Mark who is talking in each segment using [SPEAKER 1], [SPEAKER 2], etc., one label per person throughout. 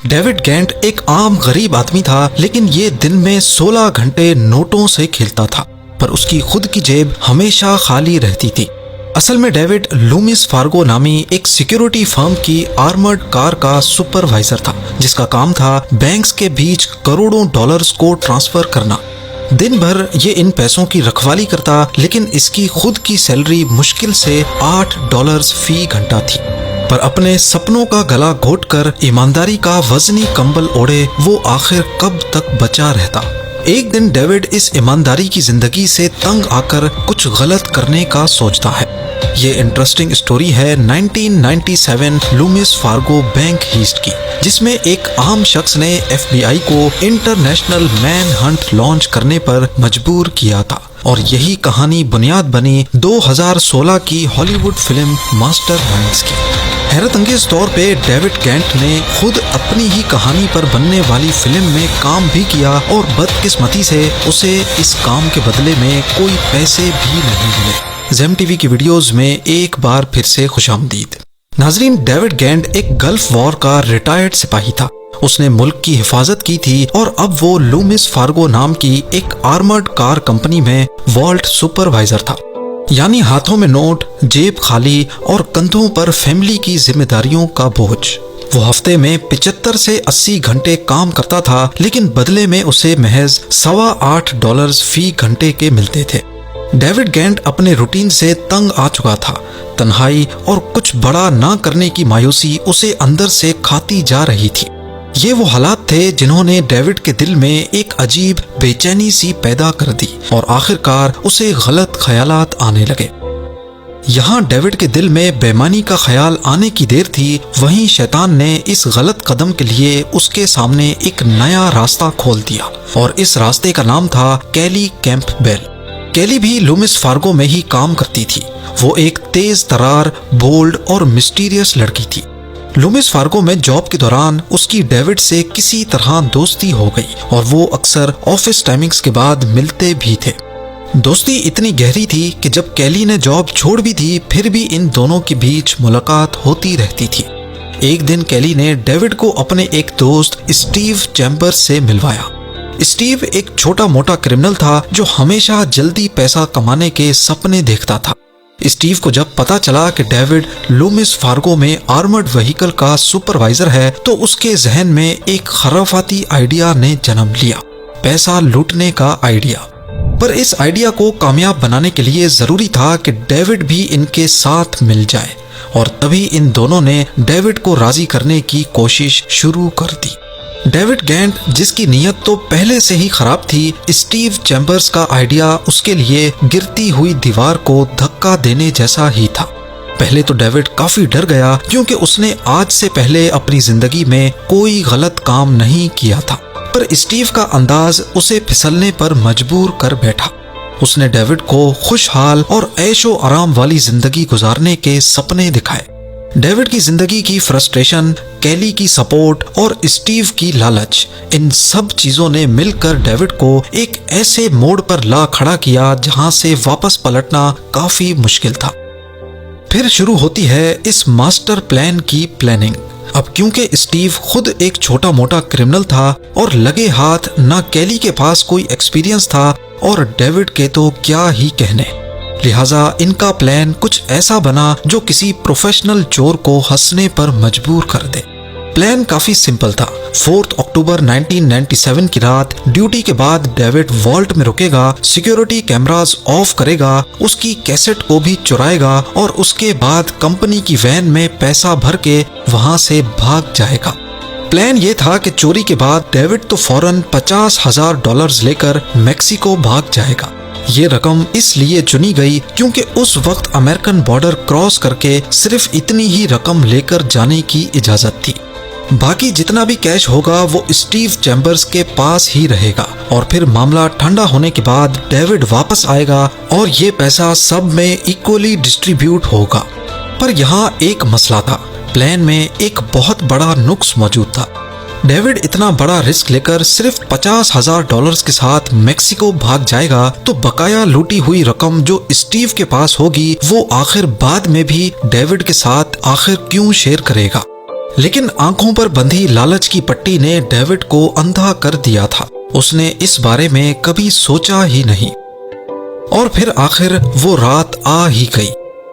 [SPEAKER 1] David giant एक आम गरीब आदमी था, लेकिन ये दिन में 16 घंटे नोटों से खेलता था, पर उसकी खुद की जेब हमेशा खाली रहती थी। असल में डेविड लूमिस फार्गो नामी एक सिक्योरिटी फर्म की आर्मर्ड कार का सुपरवाइजर था, जिसका काम था बैंक्स के बीच करोड़ों डॉलर्स को ट्रांसफर करना। दिन भर ये इन पैसों की रखवाली करता, लेकिन इसकी खुद की सैलरी मुश्किल से $8 फी घंटा थी। पर अपने सपनों का गला घोटकर ईमानदारी का वजनी कंबल ओढ़े वो आखिर कब तक बचा रहता। एक दिन डेविड इस ईमानदारी की जिंदगी से तंग आकर कुछ गलत करने का सोचता है। ये इंटरेस्टिंग स्टोरी है 1997 लूमिस फार्गो बैंक हीस्ट की, जिसमें एक आम शख्स ने FBI को इंटरनेशनल मैन हंट लॉन्च करने पर मजबूर किया था, और यही कहानी बुनियाद बनी 2016 की हॉलीवुड फिल्म मास्टरमाइंड्स की। हैरत अंगेज तौर पे डेविड गेंट ने खुद अपनी ही कहानी पर बनने वाली फिल्म में काम भी किया, और बदकिस्मती से उसे इस काम के बदले में कोई पैसे भी नहीं मिले। ज़ेम टीवी की वीडियोस में एक बार फिर से खुशामदीद। नाजरीन, डेविड गेंट एक गल्फ वॉर का रिटायर्ड सिपाही था। उसने मुल्क की हिफाजत की थी, और अब वो लूमिस फार्गो नाम की एक आर्मर्ड कार कंपनी में वॉल्ट सुपरवाइजर था। यानी हाथों में नोट, जेब खाली और कंधों पर फैमिली की जिम्मेदारियों का बोझ। वो हफ्ते में 75 से 80 घंटे काम करता था, लेकिन बदले में उसे महज $8.25 फी घंटे के मिलते थे। डेविड गेंट अपने रूटीन से तंग आ चुका था। तन्हाई और कुछ बड़ा ना करने की मायूसी उसे अंदर से खाती जा रही थी। ये वो हालात थे जिन्होंने डेविड के दिल में एक अजीब बेचैनी सी पैदा कर दी, और आखिरकार उसे गलत ख्यालात आने लगे। यहाँ डेविड के दिल में बेईमानी का ख्याल आने की देर थी, वहीं शैतान ने इस गलत कदम के लिए उसके सामने एक नया रास्ता खोल दिया, और इस रास्ते का नाम था कैली कैंपबेल। कैली भी लूमिस फार्गो में ही काम करती थी। वो एक तेज तरार, बोल्ड और मिस्टीरियस लड़की थी। लूमिस फार्गो में जॉब के दौरान उसकी डेविड से किसी तरह दोस्ती हो गई, और वो अक्सर ऑफिस टाइमिंग्स के बाद मिलते भी थे। दोस्ती इतनी गहरी थी कि जब कैली ने जॉब छोड़ भी दी, फिर भी इन दोनों के बीच मुलाकात होती रहती थी। एक दिन कैली ने डेविड को अपने एक दोस्त स्टीव चैम्बर्स से मिलवाया। स्टीव एक छोटा मोटा क्रिमिनल था जो हमेशा जल्दी पैसा कमाने के सपने देखता था। स्टीव को जब पता चला कि डेविड लूमिस फार्गो में आर्मर्ड व्हीकल का सुपरवाइजर है, तो उसके जहन में एक खराफाती आइडिया ने जन्म लिया, पैसा लूटने का आइडिया। पर इस आइडिया को कामयाब बनाने के लिए जरूरी था कि डेविड भी इनके साथ मिल जाए, और तभी इन दोनों ने डेविड को राजी करने की कोशिश शुरू कर दी। डेविड गेंट, जिसकी नीयत तो पहले से ही खराब थी, स्टीव चैम्बर्स का आइडिया उसके लिए गिरती हुई दीवार को धक्का देने जैसा ही था। पहले तो डेविड काफी डर गया, क्योंकि उसने आज से पहले अपनी जिंदगी में कोई गलत काम नहीं किया था। पर स्टीव का अंदाज उसे फिसलने पर मजबूर कर बैठा। उसने डेविड को खुशहाल और ऐशो आराम वाली जिंदगी गुजारने के सपने दिखाए। डेविड की जिंदगी की फ्रस्ट्रेशन, कैली की सपोर्ट और स्टीव की लालच, इन सब चीजों ने मिलकर डेविड को एक ऐसे मोड़ पर ला खड़ा किया जहां से वापस पलटना काफी मुश्किल था। फिर शुरू होती है इस मास्टर प्लान की प्लानिंग। अब क्योंकि स्टीव खुद एक छोटा मोटा क्रिमिनल था, और लगे हाथ ना कैली के पास कोई एक्सपीरियंस था, और डेविड के तो क्या ही कहने, लिहाजा इनका प्लान कुछ ऐसा बना जो किसी प्रोफेशनल चोर को हंसने पर मजबूर कर दे। प्लान काफी सिंपल था। 4 अक्टूबर 1997 की रात ड्यूटी के बाद डेविड वॉल्ट में रुकेगा, सिक्योरिटी कैमरास ऑफ करेगा, उसकी कैसेट को भी चुराएगा, और उसके बाद कंपनी की वैन में पैसा भर के वहां से भाग जाएगा। प्लान ये था कि चोरी के बाद डेविड तो फौरन $50,000 लेकर मेक्सिको भाग जाएगा। ये रकम इसलिए चुनी गई क्योंकि उस वक्त अमेरिकन बॉर्डर क्रॉस करके सिर्फ इतनी ही रकम लेकर जाने की इजाजत थी। बाकी जितना भी कैश होगा वो स्टीव चैम्बर्स के पास ही रहेगा, और फिर मामला ठंडा होने के बाद डेविड वापस आएगा, और ये पैसा सब में इक्वली डिस्ट्रीब्यूट होगा। पर यहाँ एक मसला था, प्लान में एक बहुत बड़ा नुक्स मौजूद था। डेविड इतना बड़ा रिस्क लेकर सिर्फ $50,000 के साथ मेक्सिको भाग जाएगा, तो बकाया लूटी हुई रकम जो स्टीव के पास होगी वो आखिर बाद में भी डेविड के साथ आखिर क्यों शेयर करेगा। लेकिन आंखों पर बंधी लालच की पट्टी ने डेविड को अंधा कर दिया था। उसने इस बारे में कभी सोचा ही नहीं। और फिर आखिर वो रात आ ही गई।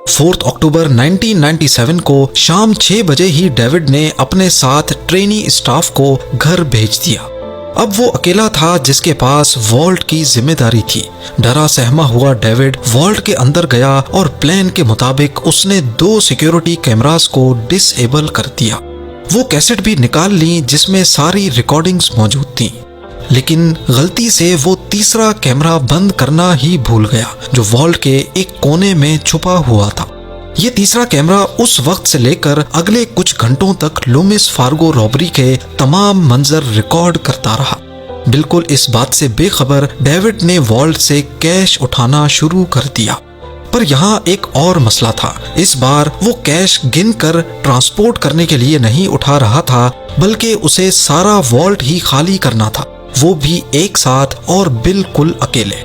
[SPEAKER 1] 4 अक्टूबर 1997 को शाम 6 बजे ही डेविड ने अपने साथ ट्रेनी स्टाफ को घर भेज दिया। अब वो अकेला था जिसके पास वॉल्ट की जिम्मेदारी थी। डरा सहमा हुआ डेविड वॉल्ट के अंदर गया और प्लान के मुताबिक उसने 2 सिक्योरिटी कैमरास को डिसेबल कर दिया। वो कैसेट भी निकाल ली जिसमें सारी रिकॉर्डिंग्स मौजूद थीं। लेकिन गलती से वो तीसरा कैमरा बंद करना ही भूल गया जो वॉल्ट के एक कोने में छुपा हुआ था। ये तीसरा कैमरा उस वक्त से लेकर अगले कुछ घंटों तक लूमिस फार्गो रॉबरी के तमाम मंजर रिकॉर्ड करता रहा। बिल्कुल इस बात से बेखबर डेविड ने वॉल्ट से कैश उठाना शुरू कर दिया। पर यहाँ एक और मसला था। इस बार वो कैश गिनकर ट्रांसपोर्ट करने के लिए नहीं उठा रहा था, बल्कि उसे सारा वॉल्ट ही खाली करना था, वो भी एक साथ और बिल्कुल अकेले।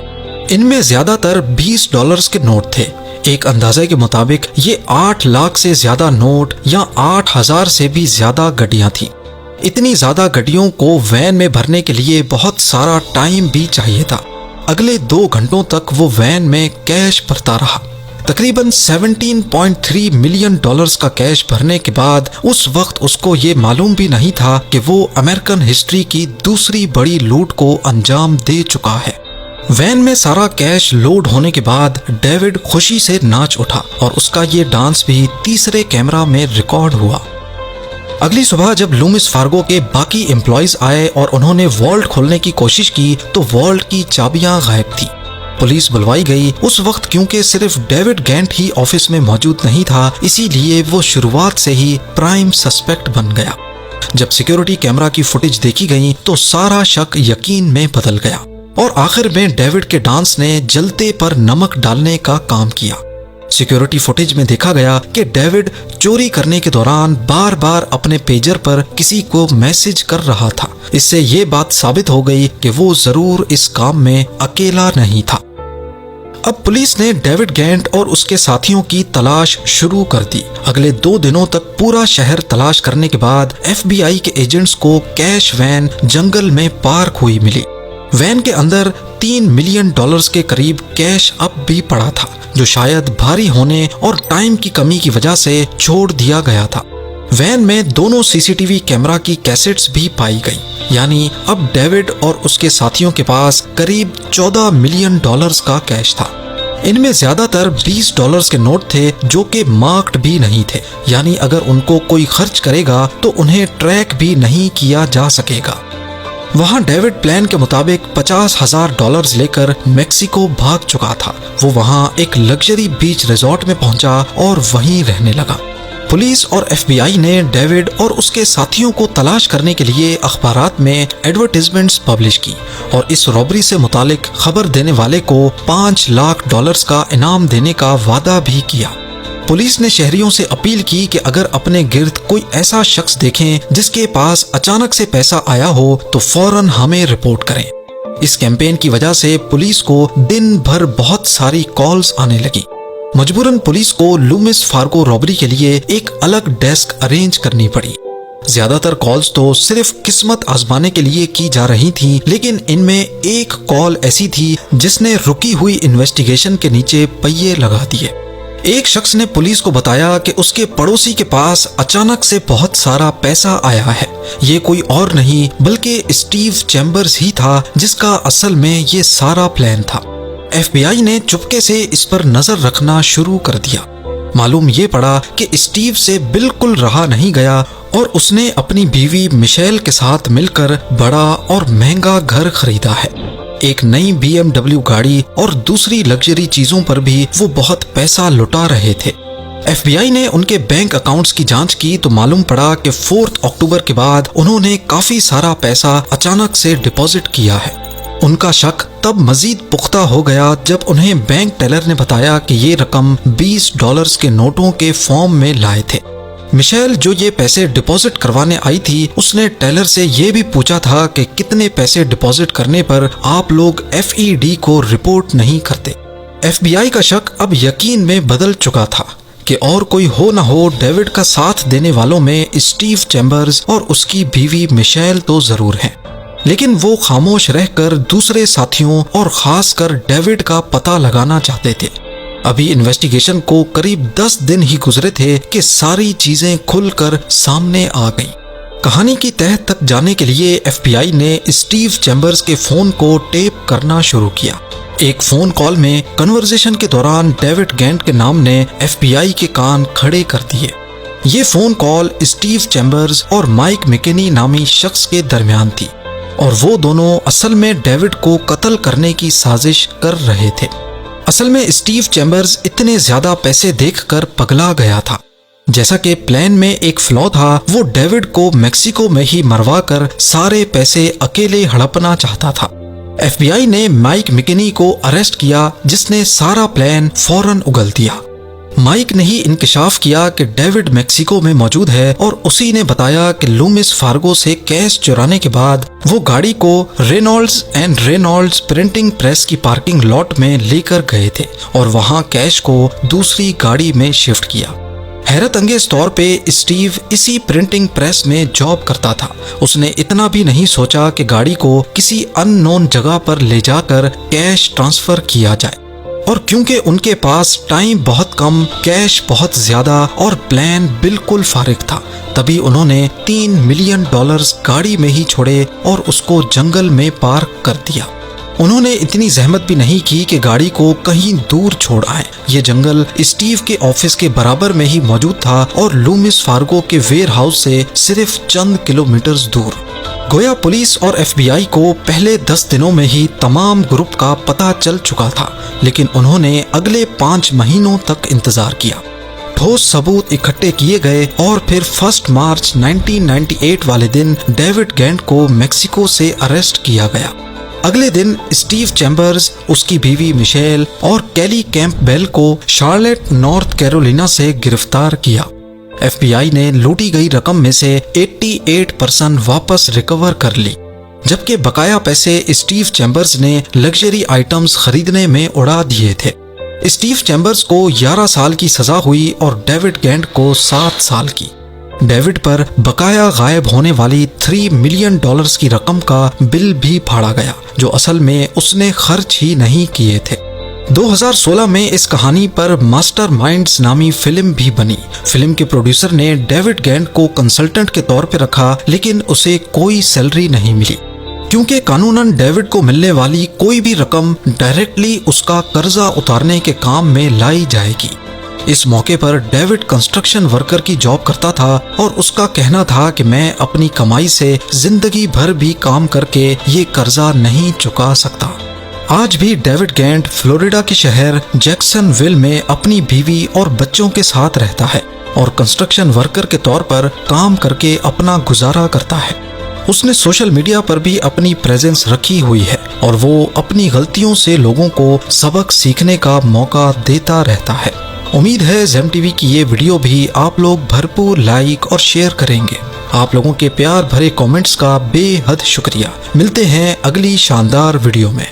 [SPEAKER 1] इनमें ज्यादातर $20 के नोट थे। एक अंदाजे के मुताबिक ये 8 लाख से ज्यादा नोट या 8,000 से भी ज्यादा गड्डियां थीं। इतनी ज्यादा गड्डियों को वैन में भरने के लिए बहुत सारा टाइम भी चाहिए था। अगले 2 घंटों तक वो वैन में कैश भरता रहा। तकरीबन $17.3 मिलियन का कैश भरने के बाद उस वक्त उसको ये मालूम भी नहीं था कि वो अमेरिकन हिस्ट्री की दूसरी बड़ी लूट को अंजाम दे चुका है। वैन में सारा कैश लोड होने के बाद डेविड खुशी से नाच उठा और उसका ये डांस भी तीसरे कैमरा में रिकॉर्ड हुआ। अगली सुबह जब लूमिस फार्गो के बाकी एम्प्लॉयज आए और उन्होंने वॉल्ट खोलने की कोशिश की तो वॉल्ट की चाबियां गायब थी। पुलिस बुलवाई गई। उस वक्त क्योंकि सिर्फ डेविड गेंट ही ऑफिस में मौजूद नहीं था, इसीलिए वो शुरुआत से ही प्राइम सस्पेक्ट बन गया। जब सिक्योरिटी कैमरा की फुटेज देखी गई तो सारा शक यकीन में बदल गया और आखिर में डेविड के डांस ने जलते पर नमक डालने का काम किया। सिक्योरिटी फुटेज में देखा गया कि डेविड चोरी करने के दौरान बार बार अपने पेजर पर किसी को मैसेज कर रहा था। इससे ये बात साबित हो गई कि वो जरूर इस काम में अकेला नहीं था। अब पुलिस ने डेविड गेंट और उसके साथियों की तलाश शुरू कर दी। अगले 2 दिनों तक पूरा शहर तलाश करने के बाद FBI के एजेंट्स को कैश वैन जंगल में पार्क हुई मिली। वैन के अंदर $3 मिलियन के करीब कैश अब भी पड़ा था, जो शायद भारी होने और टाइम की कमी की वजह से छोड़ दिया गया था। वैन में दोनों CCTV कैमरा की कैसेट्स भी पाई गई, यानी अब डेविड और उसके साथियों के पास करीब $14 मिलियन का कैश था। इनमें ज्यादातर $20 के नोट थे जो कि मार्क्ड भी नहीं थे, यानी अगर उनको कोई खर्च करेगा तो उन्हें ट्रैक भी नहीं किया जा सकेगा। वहाँ डेविड प्लान के मुताबिक $50,000 लेकर मेक्सिको भाग चुका था। वो वहाँ एक लग्जरी बीच रिजॉर्ट में पहुंचा और वहीं रहने लगा। पुलिस और FBI ने डेविड और उसके साथियों को तलाश करने के लिए अखबारात में एडवर्टाइजमेंट्स पब्लिश की और इस रॉबरी से मुतालिक खबर देने वाले को $5 लाख का इनाम देने का वादा भी किया। पुलिस ने शहरियों से अपील की कि अगर अपने गिर्द कोई ऐसा शख्स देखें जिसके पास अचानक से पैसा आया हो तो फौरन हमें रिपोर्ट करें। इस कैंपेन की वजह से पुलिस को दिन भर बहुत सारी कॉल्स आने लगी। मजबूरन पुलिस को लूमिस फार्गो रॉबरी के लिए एक अलग डेस्क अरेंज करनी पड़ी। ज्यादातर कॉल्स तो सिर्फ किस्मत आजमाने के लिए की जा रही थी, लेकिन इनमें एक कॉल ऐसी थी जिसने रुकी हुई इन्वेस्टिगेशन के नीचे पहिए लगा दिए। एक शख्स ने पुलिस को बताया कि उसके पड़ोसी के पास अचानक से बहुत सारा पैसा आया है। ये कोई और नहीं बल्कि स्टीव चैम्बर्स ही था जिसका असल में ये सारा प्लान था। FBI ने चुपके से इस पर नजर रखना शुरू कर दिया। मालूम ये पड़ा कि स्टीव से बिल्कुल रहा नहीं गया और उसने अपनी बीवी मिशेल के साथ मिलकर बड़ा और महंगा घर खरीदा है। एक नई BMW गाड़ी और दूसरी लग्जरी चीजों पर भी वो बहुत पैसा लुटा रहे थे। FBI ने उनके बैंक अकाउंट्स की जांच की तो मालूम पड़ा कि 4 अक्टूबर के बाद उन्होंने काफी सारा पैसा अचानक से डिपॉजिट किया है। उनका शक तब मजीद पुख्ता हो गया जब उन्हें बैंक टेलर ने बताया कि ये रकम $20 के नोटों के फॉर्म में लाए थे। मिशेल जो ये पैसे डिपॉजिट करवाने आई थी, उसने टेलर से ये भी पूछा था कि कितने पैसे डिपॉजिट करने पर आप लोग FED को रिपोर्ट नहीं करते। FBI का शक अब यकीन में बदल चुका था कि और कोई हो ना हो डेविड का साथ देने वालों में स्टीव चैम्बर्स और उसकी बीवी मिशेल तो जरूर हैं, लेकिन वो खामोश रहकर दूसरे साथियों और खासकर डेविड का पता लगाना चाहते थे। अभी इन्वेस्टिगेशन को करीब 10 दिन ही गुजरे थे कि सारी चीजें खुलकर सामने आ गईं। कहानी की तह तक जाने के लिए एफबीआई ने स्टीव चैम्बर्स के फोन को टेप करना शुरू किया। एक फोन कॉल में कन्वर्सेशन के दौरान डेविड गेंट के नाम ने एफबीआई के कान खड़े कर दिए। ये फोन कॉल स्टीव चैम्बर्स और माइक मैकेनी नामी शख्स के दरमियान थी और वो दोनों असल में डेविड को कत्ल करने की साजिश कर रहे थे। असल में स्टीव चैम्बर्स इतने ज्यादा पैसे देखकर पगला गया था। जैसा कि प्लान में एक फ्लॉ था, वो डेविड को मेक्सिको में ही मरवा कर सारे पैसे अकेले हड़पना चाहता था। एफबीआई ने माइक मैकेनी को अरेस्ट किया, जिसने सारा प्लान फौरन उगल दिया। माइक ने ही इंकशाफ किया कि डेविड मेक्सिको में मौजूद है और उसी ने बताया कि लूमिस फार्गो से कैश चुराने के बाद वो गाड़ी को Reynolds and Reynolds printing press की पार्किंग लॉट में लेकर गए थे और वहां कैश को दूसरी गाड़ी में शिफ्ट किया। हैरत अंगेज तौर पे स्टीव इसी प्रिंटिंग प्रेस में जॉब करता था। उसने इतना भी नहीं सोचा कि गाड़ी को किसी अननोन जगह पर ले जाकर कैश ट्रांसफर किया जाए, और क्योंकि उनके पास टाइम बहुत कम, कैश बहुत ज्यादा और प्लान बिल्कुल फारिग था, तभी उन्होंने $3 मिलियन गाड़ी में ही छोड़े और उसको जंगल में पार्क कर दिया। उन्होंने इतनी जहमत भी नहीं की कि गाड़ी को कहीं दूर छोड़ आए। ये जंगल स्टीव के ऑफिस के बराबर में ही मौजूद था और लूमिस फार्गो के वेयर हाउस से सिर्फ चंद किलोमीटर दूर। गोया पुलिस और एफबीआई को पहले 10 दिनों में ही तमाम ग्रुप का पता चल चुका था, लेकिन उन्होंने अगले 5 महीनों तक इंतजार किया। ठोस सबूत इकट्ठे किए गए और फिर 1 मार्च 1998 वाले दिन डेविड गेंट को मेक्सिको से अरेस्ट किया गया। अगले दिन स्टीव चैम्बर्स, उसकी बीवी मिशेल और कैली कैंपबेल को शार्लेट, नॉर्थ कैरोलिना से गिरफ्तार किया। एफबीआई ने लूटी गई रकम में से 88% वापस रिकवर कर ली, जबकि बकाया पैसे स्टीव चैम्बर्स ने लग्जरी आइटम्स खरीदने में उड़ा दिए थे। स्टीव चैम्बर्स को 11 साल की सजा हुई और डेविड गेंट को 7 साल की। डेविड पर बकाया गायब होने वाली $3 मिलियन की रकम का बिल भी फाड़ा गया, जो असल में उसने खर्च ही नहीं किए थे। 2016 में इस कहानी पर मास्टरमाइंड्स नामी फिल्म भी बनी। फिल्म के प्रोड्यूसर ने डेविड गेंट को कंसल्टेंट के तौर पर रखा, लेकिन उसे कोई सैलरी नहीं मिली, क्योंकि कानूनन डेविड को मिलने वाली कोई भी रकम डायरेक्टली उसका कर्जा उतारने के काम में लाई जाएगी। इस मौके पर डेविड कंस्ट्रक्शन वर्कर की जॉब करता था और उसका कहना था कि मैं अपनी कमाई से जिंदगी भर भी काम करके ये कर्जा नहीं चुका सकता। आज भी डेविड गेंट फ्लोरिडा के शहर जैक्सनविल में अपनी बीवी और बच्चों के साथ रहता है और कंस्ट्रक्शन वर्कर के तौर पर काम करके अपना गुजारा करता है। उसने सोशल मीडिया पर भी अपनी प्रेजेंस रखी हुई है और वो अपनी गलतियों से लोगों को सबक सीखने का मौका देता रहता है। उम्मीद है ज़ेम टीवी की ये वीडियो भी आप लोग भरपूर लाइक और शेयर करेंगे। आप लोगों के प्यार भरे कमेंट्स का बेहद शुक्रिया। मिलते हैं अगली शानदार वीडियो में।